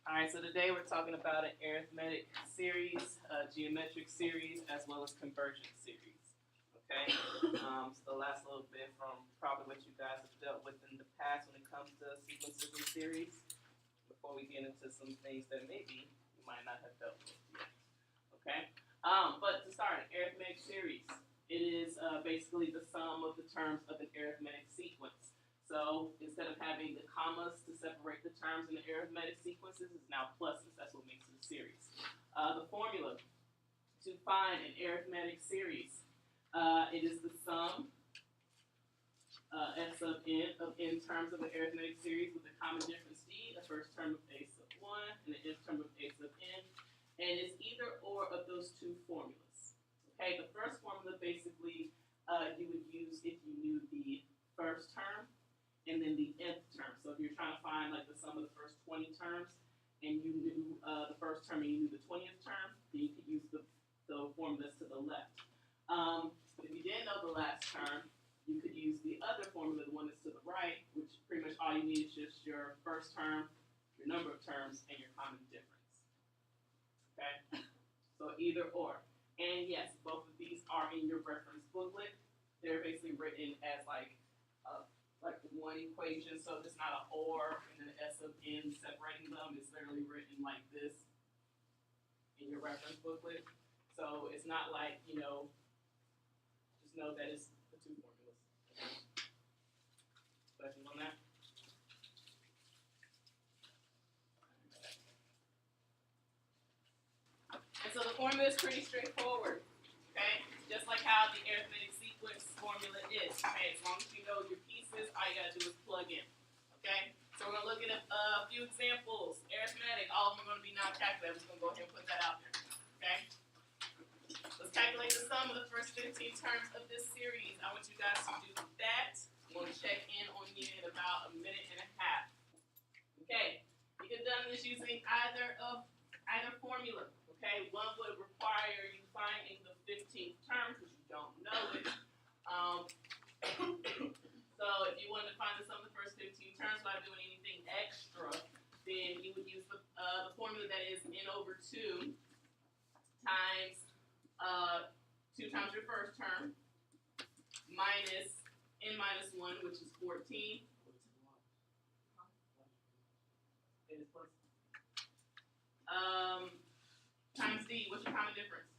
All right, so today we're talking about an arithmetic series, geometric series, as well as convergent series. Okay, so the last little bit from probably what you guys have dealt with in the past when it comes to sequences and series, before we get into some things that maybe you might not have dealt with yet. Okay, but to start, an arithmetic series, it is basically the sum of the terms of an arithmetic sequence. So instead of having the commas to separate the terms in the arithmetic sequences, it's now pluses. That's what makes it a series. The formula to find an arithmetic series, it is the sum f sub n terms of an arithmetic series with a common difference d, the first term of a sub 1 and the nth term of a sub n, and it's either or of those two formulas. Okay, the first formula basically you would use if you knew the first term and then the nth term. So if you're trying to find like the sum of the first 20 terms, and you knew the first term and you knew the 20th term, then you could use the formulas to the left. But if you didn't know the last term, you could use the other formula, the one that's to the right, which pretty much all you need is just your first term, your number of terms, and your common difference. Okay? So either or. And yes, both of these are in your reference booklet. They're basically written as like one equation, so it's not an or and then an s of n separating them. It's literally written like this in your reference booklet. So it's not like, just know that it's the two formulas. Questions on that? And so the formula is pretty straightforward, okay? Just like how the arithmetic sequence formula is, okay? As long as you know your pieces, all you gotta do is plug in, okay? So we're gonna look at a few examples. Arithmetic, all of them are gonna be non-calculated. I'm just gonna go ahead and put that out there, okay? Let's calculate the sum of the first 15 terms of this series. I want you guys to do that. I'm gonna check in on you in about a minute and a half. Okay, you could have done this using either formula. Okay, one would require you finding the 15th term because you don't know it. So if you wanted to find the sum of the first 15 terms without doing anything extra, then you would use the formula that is n over 2 times 2 times your first term minus n minus 1, which is 14. It is plus. Times d, what's your common difference?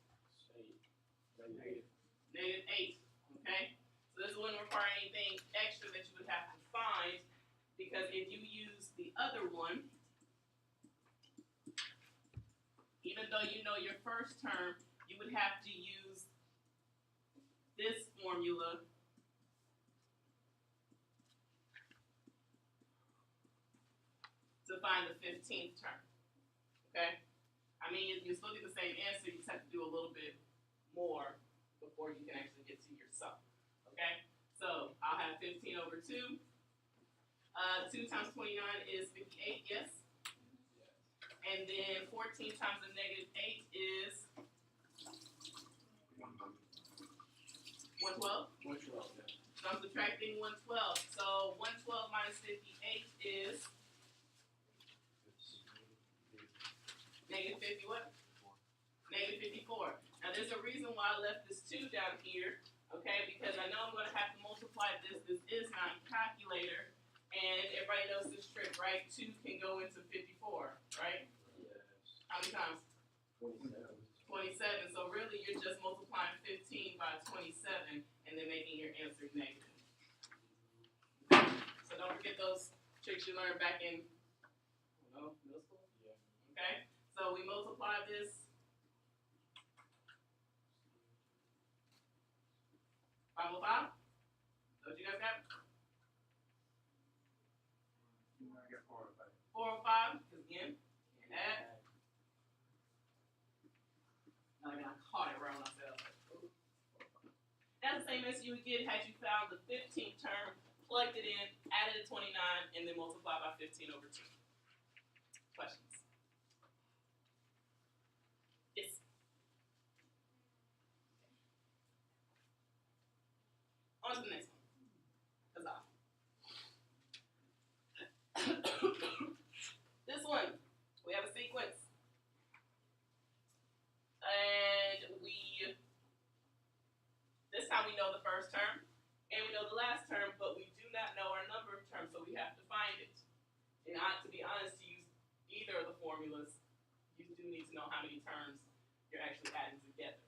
Negative 8, okay? So this wouldn't require anything extra that you would have to find, because if you use the other one, even though you know your first term, you would have to use this formula to find the 15th term, okay? I mean, you still get the same answer, you just have to do a little bit more before you can actually get to your sum, okay? So I'll have 15 over 2. 2 times 29 is 58, yes? And then 14 times a negative 8 is 112? 112, yeah. So I'm subtracting 112. So 112 minus 58 is negative 50 what? Negative 54. Now there's a reason why I left this 2 down here, okay? Because I know I'm going to have to multiply this. This is not a calculator. And everybody knows this trick, right? 2 can go into 54, right? Yes. How many times? 27. 27. So really you're just multiplying 15 by 27 and then making your answer negative. So don't forget those tricks you learned back in middle school. Yeah. Okay? So we multiply this. 505? What you guys got? I got 405. 405, because again, add. I caught it right when I said that. That's the same as you would get had you found the 15th term, plugged it in, added a 29, and then multiplied by 15 over 2. Questions? Yes. On to the next one. Huzzah. This one, we have do need to know how many terms you're actually adding together.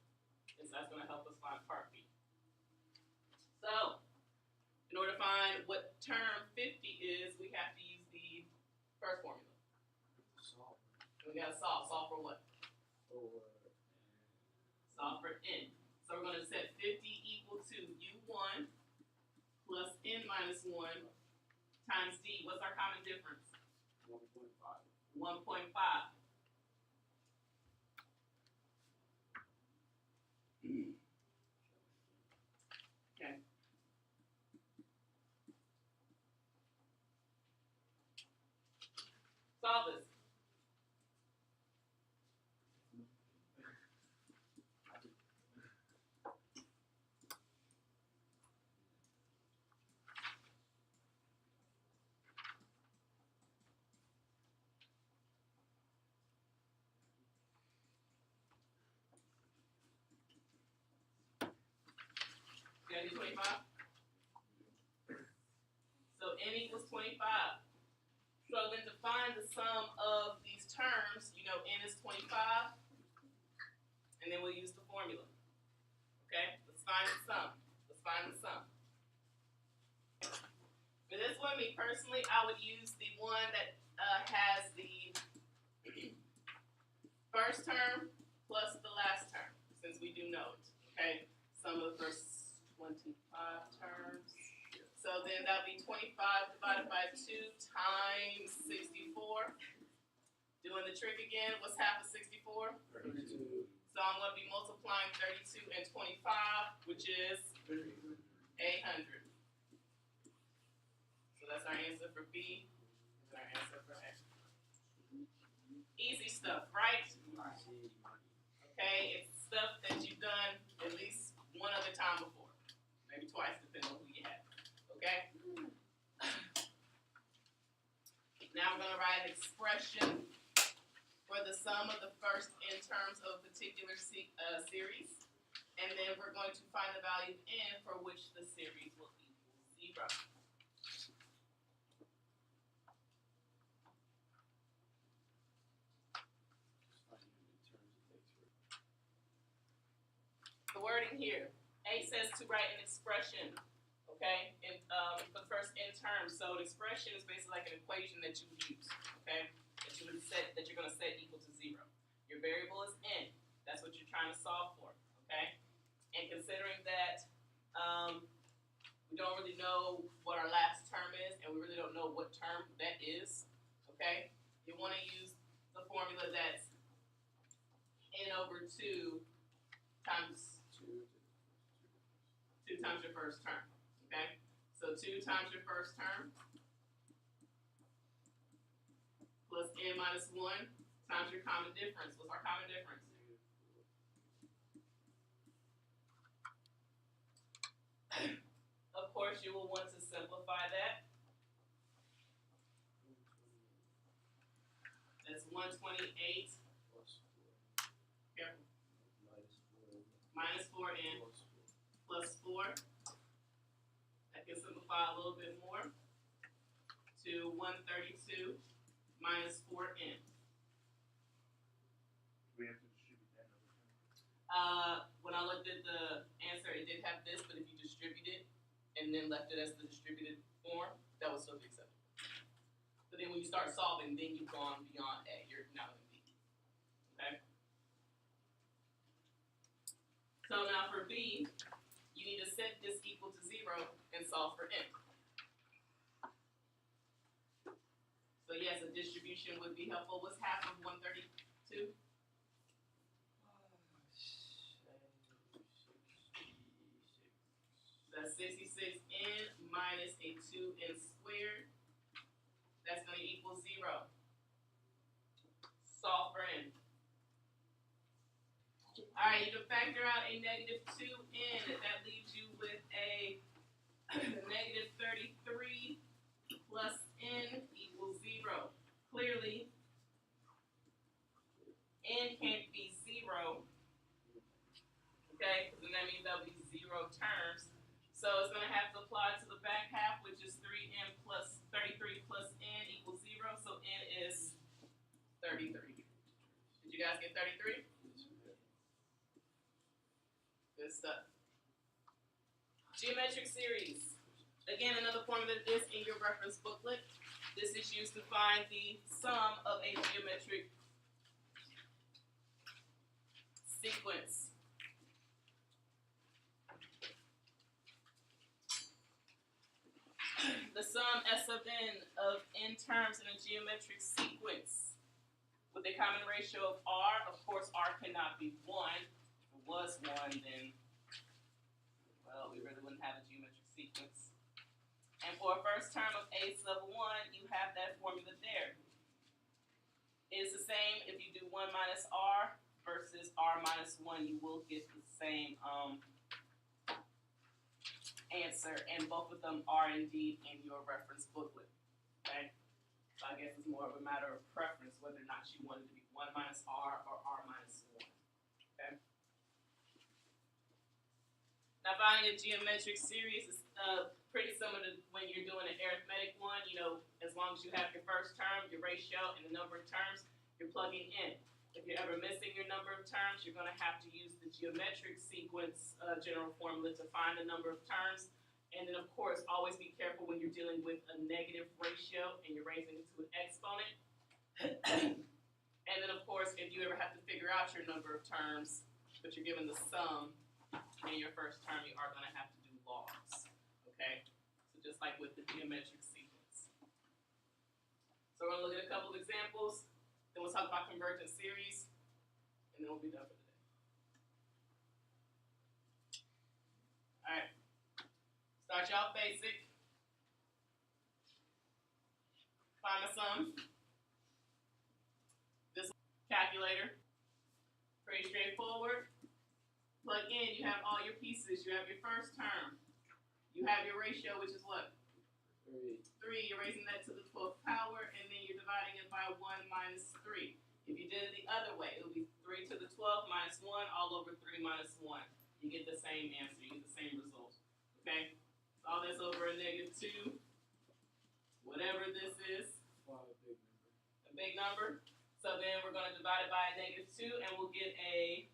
And so that's going to help us find part B. So, in order to find what term 50 is, we have to use the first formula. And we got to solve. Solve for what? Solve for n. So we're going to set 50 equal to u1 plus n minus 1 times d. What's our common difference? 1.5. 1.5. Okay. Solve this. You gotta do 25? So n equals 25. So then to find the sum of these terms, you know n is 25, and then we'll use the formula. Okay? Let's find the sum. Let's find the sum. For this one, me personally, I would use the one that has the first term plus the last term, since we do know it. Okay? Sum of the first 25 terms. So then that'll be 25 divided by 2 times 64. Doing the trick again, what's half of 64? 32. So I'm going to be multiplying 32 and 25, which is 800. So that's our answer for B. That's our answer for A. Easy stuff, right? Okay, it's stuff that you've done at least one other time before. Maybe twice, depending on who you have. Okay? Now I'm going to write an expression for the sum of the first n terms of a particular series. And then we're going to find the value of n for which the series will equal 0. The wording here. A says to write an expression, okay, for the first n terms. So an expression is basically like an equation that you would use, okay, that you're going to set equal to 0. Your variable is n. That's what you're trying to solve for, okay? And considering that we don't really know what our last term is, and we really don't know what term that is, okay, you want to use the formula that's n over 2 times 2 times your first term, okay? So 2 times your first term plus n minus 1 times your common difference. What's our common difference? Of course, you will want to simplify that. That's 128. Careful. Minus 4n plus 4. That can simplify a little bit more to 132 minus 4n. We have to distribute that over. When I looked at the answer, it did have this, but if you distribute it and then left it as the distributed form, that would still be acceptable. But then when you start solving, then you've gone beyond A. You're now in B. Okay? So now for B, you need to set this equal to 0 and solve for n. So yes, a distribution would be helpful. What's half of 132? That's 66n minus a 2n squared. That's going to equal 0. Solve for n. All right, you can factor out a negative 2n. That leaves you with a negative 33 plus n equals 0. Clearly, n can't be 0. Okay, because then that means there'll be 0 terms. So it's going to have to apply to the back half, which is 3n plus 33 plus n equals 0. So n is 33. Did you guys get 33? Good stuff. Geometric series. Again, another formula is in your reference booklet. This is used to find the sum of a geometric sequence. The sum S of n of n terms in a geometric sequence with a common ratio of r. Of course, r cannot be 1. If it was 1, then, well, we really wouldn't have a geometric sequence. And for a first term of a sub 1, you have that formula there. It's the same if you do 1 minus r versus r minus 1. You will get the same answer, and both of them are indeed in your reference booklet. Okay? So I guess it's more of a matter of preference whether or not you want it to be 1 minus r or r minus 1. Okay? Now finding a geometric series is pretty similar to when you're doing an arithmetic one. You know, as long as you have your first term, your ratio, and the number of terms, you're plugging in. If you're ever missing your number of terms, you're going to have to use the geometric sequence general formula to find the number of terms. And then, of course, always be careful when you're dealing with a negative ratio and you're raising it to an exponent. And then, of course, if you ever have to figure out your number of terms, but you're given the sum in your first term, you are going to have to do logs. Okay? So just like with the geometric sequence. So we're going to look at a couple of examples. Then we'll talk about convergent series, and then we'll be done for today. All right. Start y'all basic. Find the sum. This calculator. Pretty straightforward. Plug in. You have all your pieces. You have your first term. You have your ratio, which is what? 3, you're raising that to the 12th power, and then you're dividing it by 1 minus 3. If you did it the other way, it would be 3 to the 12th minus 1 all over 3 minus 1. You get the same answer, you get the same result. Okay? So all this over a negative 2. Whatever this is. A big number. So then we're going to divide it by a negative 2, and we'll get a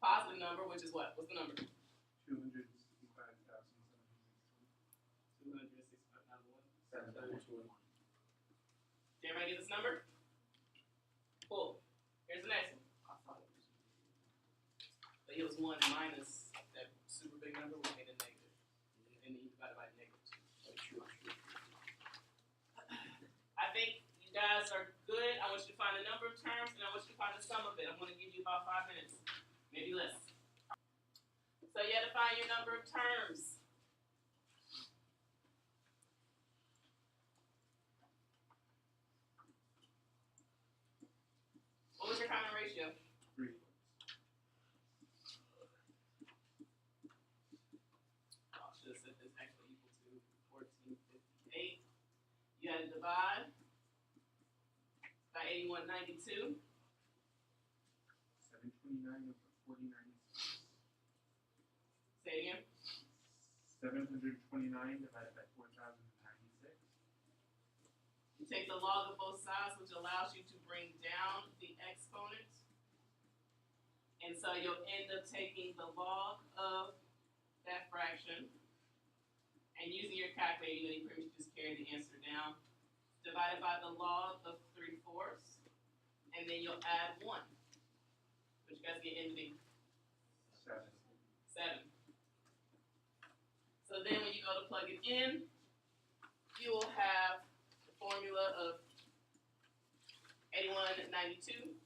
positive number, which is what? What's the number? 265,760. 265,760. Did everybody get this number? Cool. Here's the next one. But it was 1 minus that super big number, we made a negative. And then you divide it by negative 2. I think you guys are good. I want you to find the number of terms, and I want you to find the sum of it. I'm going to give you about 5 minutes, maybe less. So you have to find your number of terms. What was your common ratio? 3. I should have said this actually equal to 1458. You had to divide by 8192. 729 over 49. Say it again. 729 divided by 4,096. You take the log of both sides, which allows you to bring down the exponent. And so you'll end up taking the log of that fraction and using your calculator, you know, you pretty much just carry the answer down. Divided by the log of 3/4, and then you'll add 1. Which you guys get into the 7. So then when you go to plug it in, you will have the formula of 8192,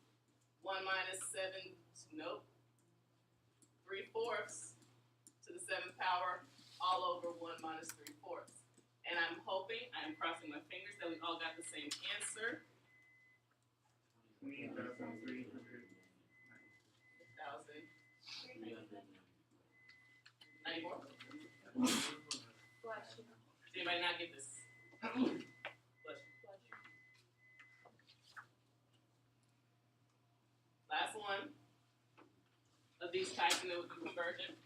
1 minus 7, nope, 3/4 to the 7th power, all over 1 minus 3/4. And I'm hoping, I'm crossing my fingers, that we all got the same answer. 28,390. 1,094. Does anybody not get this? Bless you. Last one of these types, and then we'll do convergent.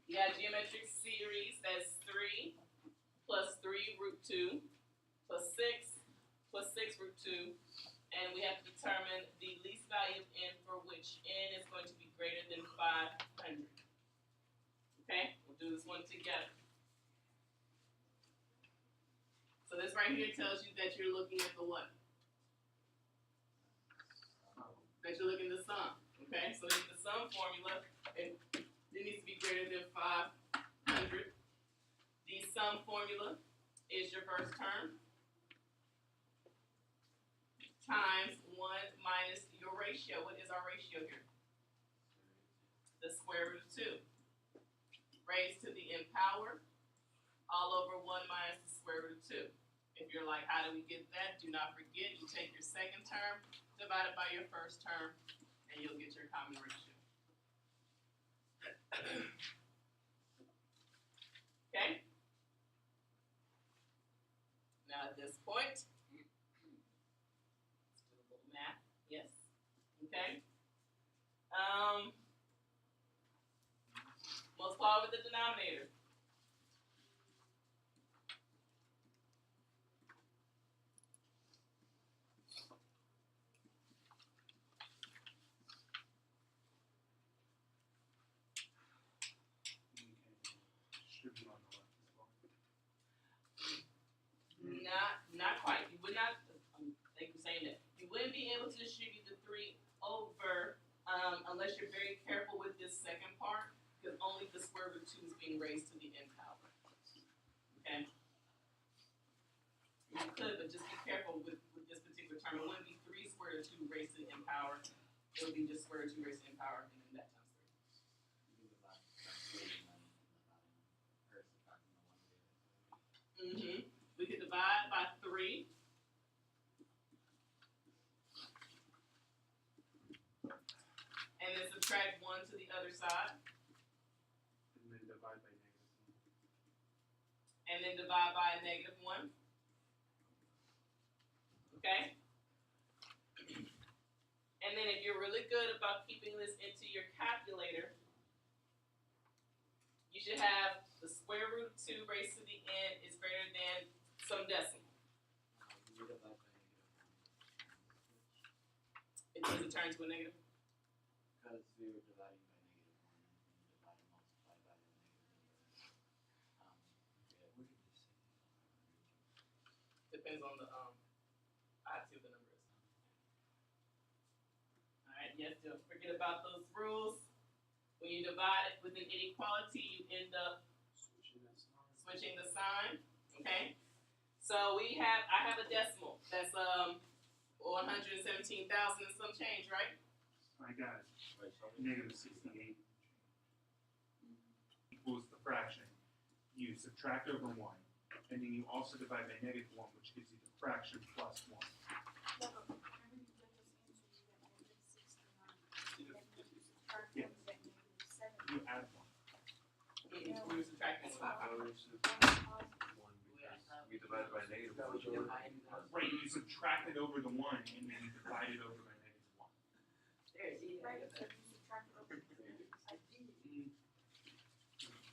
You got geometric series, that's 3 plus 3 root 2. 2 plus 6 plus 6 root 2. And we have to determine the least value of n for which n is going to be greater than 500. Okay, we'll do this one together. So this right here tells you that you're looking at the what? That you're looking at the sum. Okay, so in the sum formula, it needs to be greater than 500. The sum formula is your first term times 1 minus your ratio. What is our ratio here? The square root of 2. Raised to the n power, all over 1 minus the square root of 2. If you're like, how do we get that? Do not forget, you take your second term divided by your first term, and you'll get your common ratio. Okay? Now at this point, let's do a little math. Yes? Okay? Multiply with the denominator. Should be on the left as well. Not quite. You would not, thank you for saying that. You wouldn't be able to distribute the 3 over unless you're very careful with this second part, because only the square root of 2 is being raised to the n power. Okay? You could, but just be careful with this particular term. It wouldn't be 3 square root of 2 raised to the n power. It would be just square root of 2 raised to the n power, and then that times 3. We could divide by 3. And then subtract 1 to the other side. And then divide by -1. And then divide by a -1. Okay? And then if you're really good about keeping this into your calculator, you should have the square root of 2 raised to the n is greater than some decimal. It doesn't turn to a negative. Because we were dividing by -1 and you divide and multiply by the Depends on the oddity of the number is. Alright, yes, don't forget about those rules. When you divide it with an inequality, you end up switching the sign. Okay? So I have a decimal. That's 117,000 and some change, right? I got it. -68 equals the fraction. You subtract over 1, and then you also divide by -1, which gives you the fraction plus 1. Yeah. You add 1. We were subtracting 1. We divided by -1. Right, you subtract it over the 1, and then you divide it over by -1.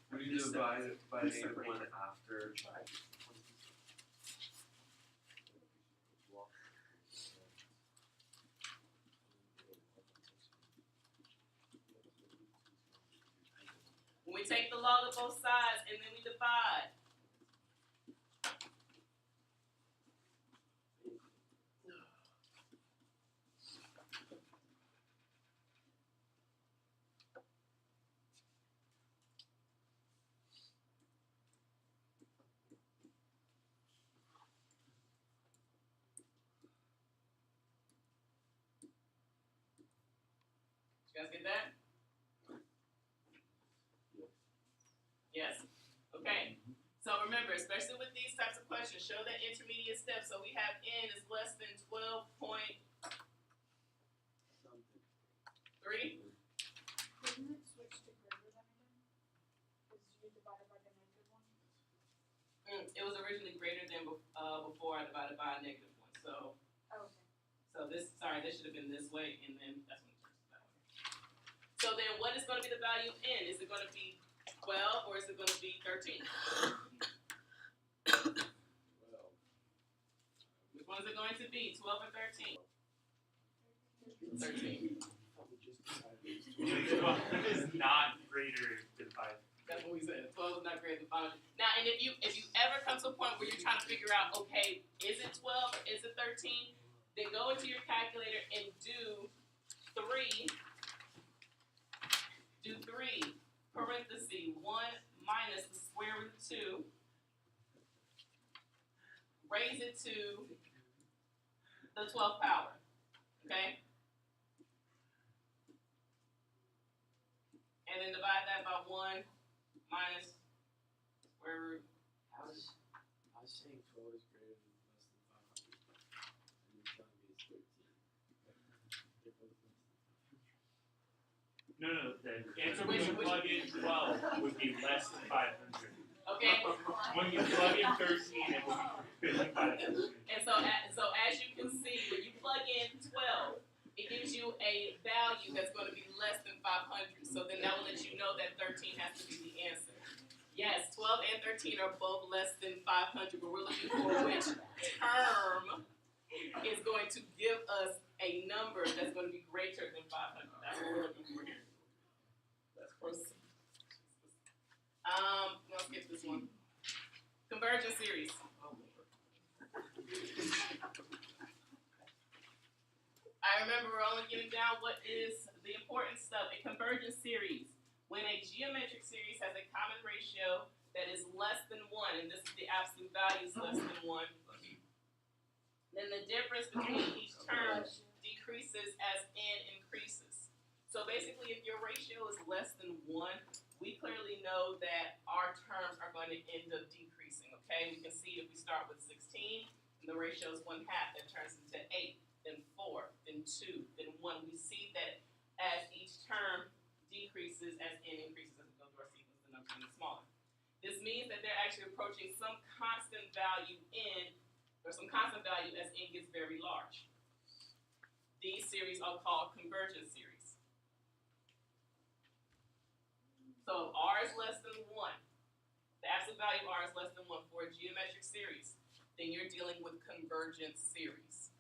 What do you divide by -1 after? When we take the log of both sides and then we divide. You guys get that? Yes? Okay. So remember, especially with these types of questions, show that intermediate step. So we have n is less than 12.3. Didn't it switch to greater than again? Because you divided by the -1? It was originally greater than before I divided by a -1. So Oh, okay. this should have been this way, and then that's when it turns that way. So then what is going to be the value of n? Is it going to be 12 or is it going to be 13? 12 or 13? 13. Is not greater than 5. That's what we said. 12 is not greater than 500. Now, and if you ever come to a point where you're trying to figure out, okay, is it 12 or is it 13? Then go into your calculator and do 3. Do 3 parenthesis 1 minus the square root of 2. Raise it to the 12th power. Okay? And then divide that by 1 minus square root. I was saying 12 is greater than less than 500. And you're telling me it's 13. They're both less than 500. No, the answer when you plug in 12 would be less than 500. Okay? When you plug in 13, it would be 500. And so as you can see, when you plug in 12, it gives you a value that's going to be less than 500. So then that will let you know that 13 has to be the answer. Yes, 12 and 13 are both less than 500, but we're looking for which term is going to give us a number that's going to be greater than 500. That's what we're looking for here. Let's proceed. Let's get this one. Convergent series. I remember we're only getting down what is the important stuff. A convergent series. When a geometric series has a common ratio that is less than 1, and this is the absolute value is less than 1, then the difference between each term decreases as n increases. So basically, if your ratio is less than 1, we clearly know that our terms are going to end up decreasing, okay? We can see if we start with 16, and the ratio is 1/2, that turns into 8, then 4, then 2, then 1. We see that as each term decreases, as n increases, as we go through our sequence, the numbers getting smaller. This means that they're actually approaching some constant value n, or some constant value as n gets very large. These series are called convergent series. So if r is less than 1, the absolute value of r is less than 1 for a geometric series, then you're dealing with convergent series.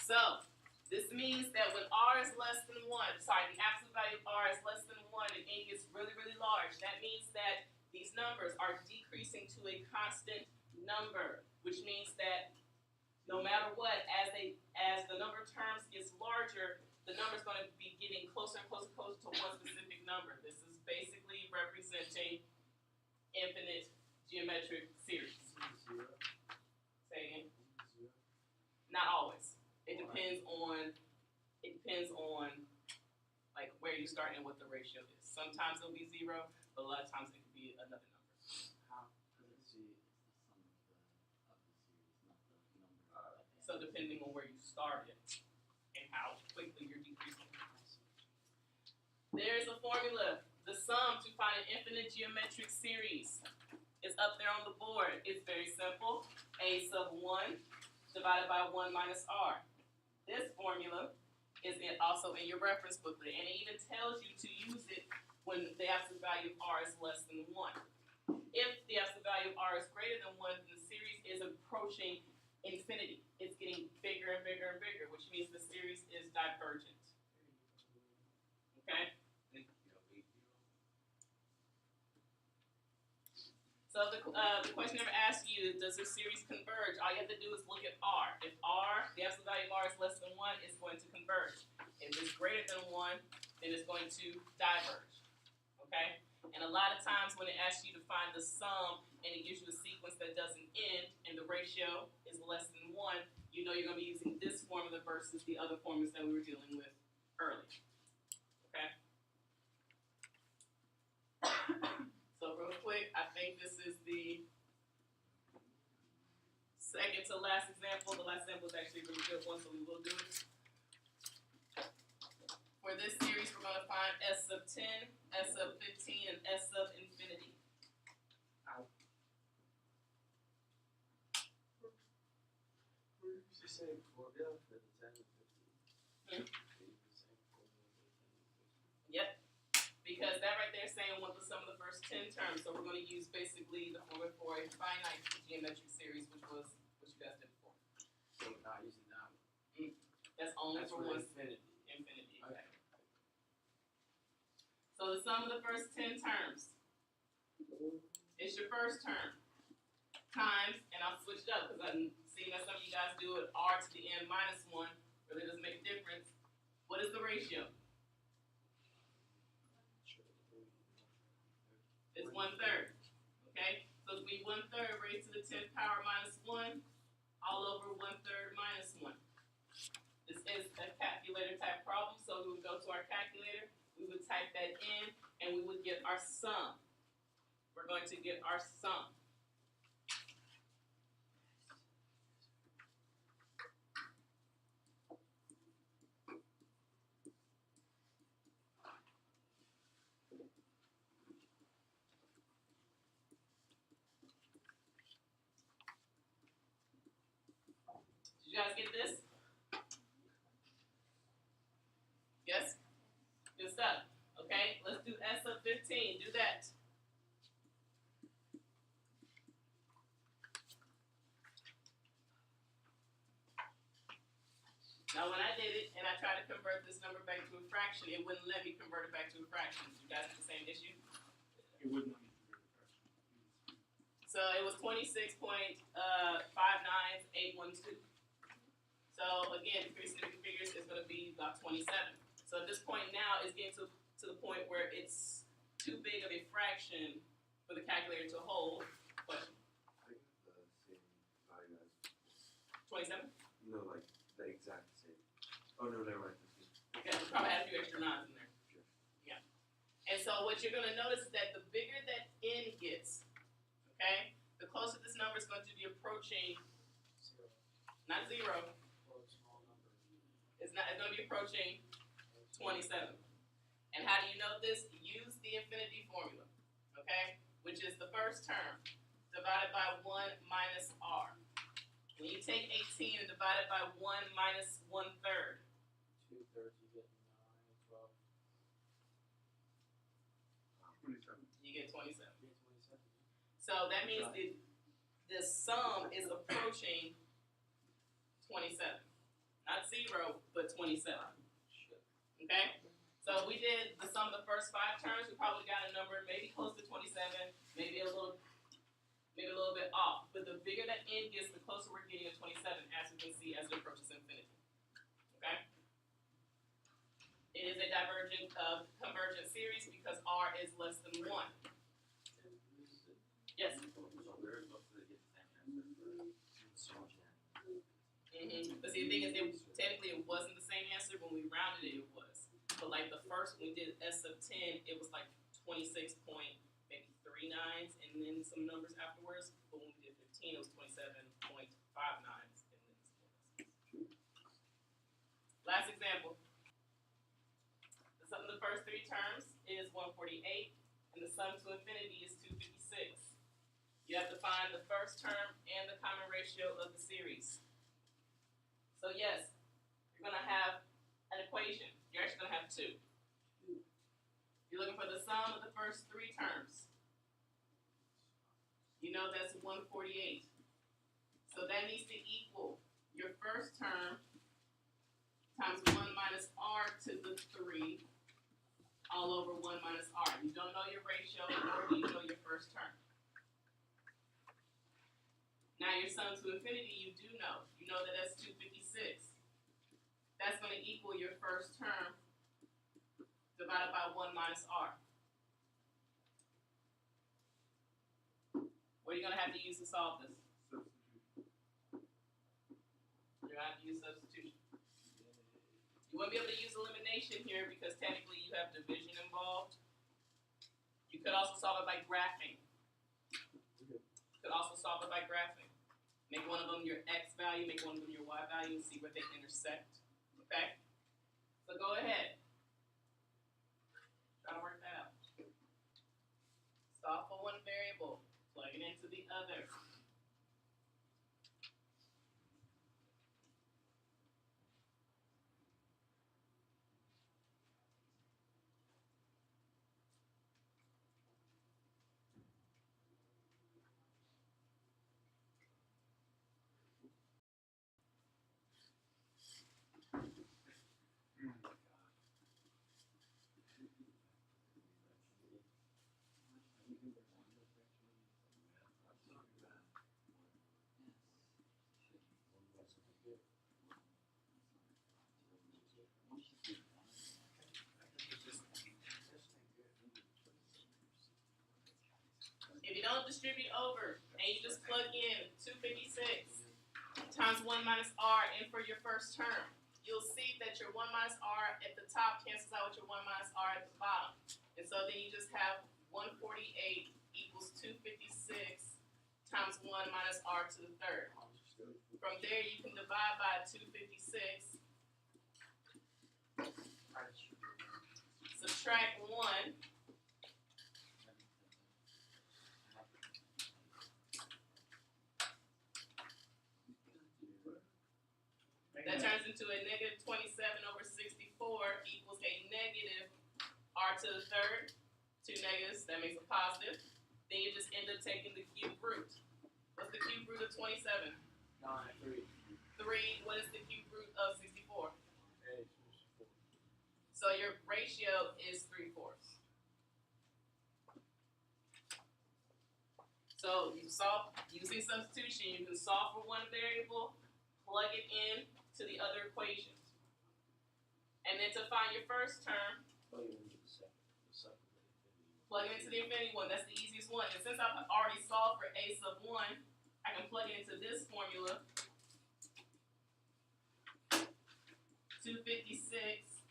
So this means that when r is less than 1, the absolute value of r is less than 1 and n gets really, really large, that means that these numbers are decreasing to a constant number, which means that no matter what, as the number of terms gets larger, the number is going to be getting closer and closer to one specific number. This is basically representing infinite geometric series. Zero. Say again. Zero. Not always. It depends on like where you start and what the ratio is. Sometimes it'll be 0, but a lot of times it could be another number. How? Because it's the sum of the series, not the number at the end. So depending on where you started and how quickly you're decreasing. There's a formula. The sum to find an infinite geometric series is up there on the board. It's very simple. A sub 1 divided by 1 minus r. This formula is also in your reference booklet, and it even tells you to use it when the absolute value of r is less than 1. If the absolute value of r is greater than 1, then the series is approaching infinity. It's getting bigger and bigger and bigger, which means the series is divergent. Okay? So the question never asks you, does the series converge? All you have to do is look at r. If r, the absolute value of r is less than 1, it's going to converge. If it's greater than 1, then it's going to diverge. Okay? And a lot of times when it asks you to find the sum and it gives you a sequence that doesn't end and the ratio is less than 1, you know you're going to be using this formula versus the other formulas that we were dealing with earlier. Okay? So real quick, I think this is the second to last example. The last example is actually a really good one, so we will do it. For this series, we're going to find S sub 10, S sub 15, and S sub infinity. We're just saying formula for the 10 and 15. Yep. Because that right there is saying what the sum of the first first 10 terms. So we're going to use basically the formula for a finite geometric series, which was what you guys did before. So we're not using that one. That's only That's for for one infinity. infinity. Okay. So the sum of the first 10 terms is your first term times, and I'll switch it up because I'm seeing that some of you guys do it r to the n minus 1, really doesn't make a difference. What is the ratio? It's 1/3. Okay? So it's be 1/3 raised to the 10th power minus 1 all over 1/3 minus 1. This is a calculator type problem, so we would go to our calculator, we would type that in, and we would get our sum. We're going to get our sum. Did you guys get this? Yes? Good stuff. Okay, let's do S of 15. Do that. Now, when I did it and I tried to convert this number back to a fraction, it wouldn't let me convert it back to a fraction. You guys have the same issue? It would not be very fraction. So it was 26.59812. So again, three significant figures is going to be about 27. So at this point now, it's getting to the point where it's too big of a fraction for the calculator to hold. Question? I think the same value as 27? no, like the exact same. Oh no, never mind. Yeah, we probably had a few extra nines in there. Sure. Yeah. And so what you're going to notice is that the bigger that n gets, okay, the closer this number is going to be approaching, not 0, it's going to be approaching 27. And how do you know this? Use the infinity formula, okay, which is the first term divided by 1 minus r. When you take 18 and divide it by 1 minus 1/3, 2/3, you get 9, 12. 27. you get 27. You get 27. So that means the sum is approaching 27. Not 0, but 27. Okay? So we did the sum of the first 5 terms. We probably got a number maybe close to 27, maybe a little bit off. But the bigger that n gets, the closer we're getting to 27, as you can see as it approaches infinity. Okay? It is a convergent series because r is less than 1. Yes? So we're supposed to get the same answer for so much. But see, the thing is, technically it wasn't the same answer. When we rounded it, it was. But like the first, when we did S of 10, it was like 26 point, maybe 39s, and then some numbers afterwards. But when we did 15, it was 27.59s, and then some numbers. Last example. The sum of the first 3 terms is 148, and the sum to infinity is 256. You have to find the first term and the common ratio of the series. So yes, you're going to have an equation. You're actually going to have 2. You're looking for the sum of the first 3 terms. You know that's 148. So that needs to equal your first term times 1 minus r to the 3 all over 1 minus r. You don't know your ratio, or do you know your first term? Now your sum to infinity, you do know. You know that that's 256. That's going to equal your first term divided by 1 minus r. What are you going to have to use to solve this? Substitute. You're going to have to use substitution. You won't be able to use elimination here because technically you have division involved. You could also solve it by graphing. Make one of them your x value, make one of them your y value, and see where they intersect. Okay? So go ahead. Try to work that out. Solve for one variable, plug it into the other. If you don't distribute over and you just plug in 256 times 1 minus r in for your first term, you'll see that your 1 minus r at the top cancels out with your 1 minus r at the bottom. And so then you just have 148 equals 256 times 1 minus r to the third. From there, you can divide by 256, subtract 1, that turns into a negative 27 over 64 equals a negative r to the third. 2 negatives, that makes a positive. Then you just end up taking the cube root. What's the cube root of 27? 3. 3. What is the cube root of 64? So your ratio is 3/4. So you solve using substitution. You can solve for one variable, plug it in to the other equations, and then to find your first term, plug it into the infinity one. That's the easiest one. And since I've already solved for a sub 1, I can plug it into this formula. 256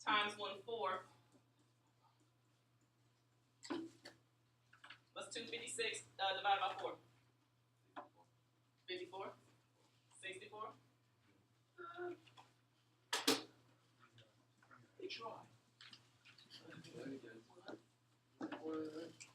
times 1/4. What's 256 divided by 4? 54? 64? They try. What?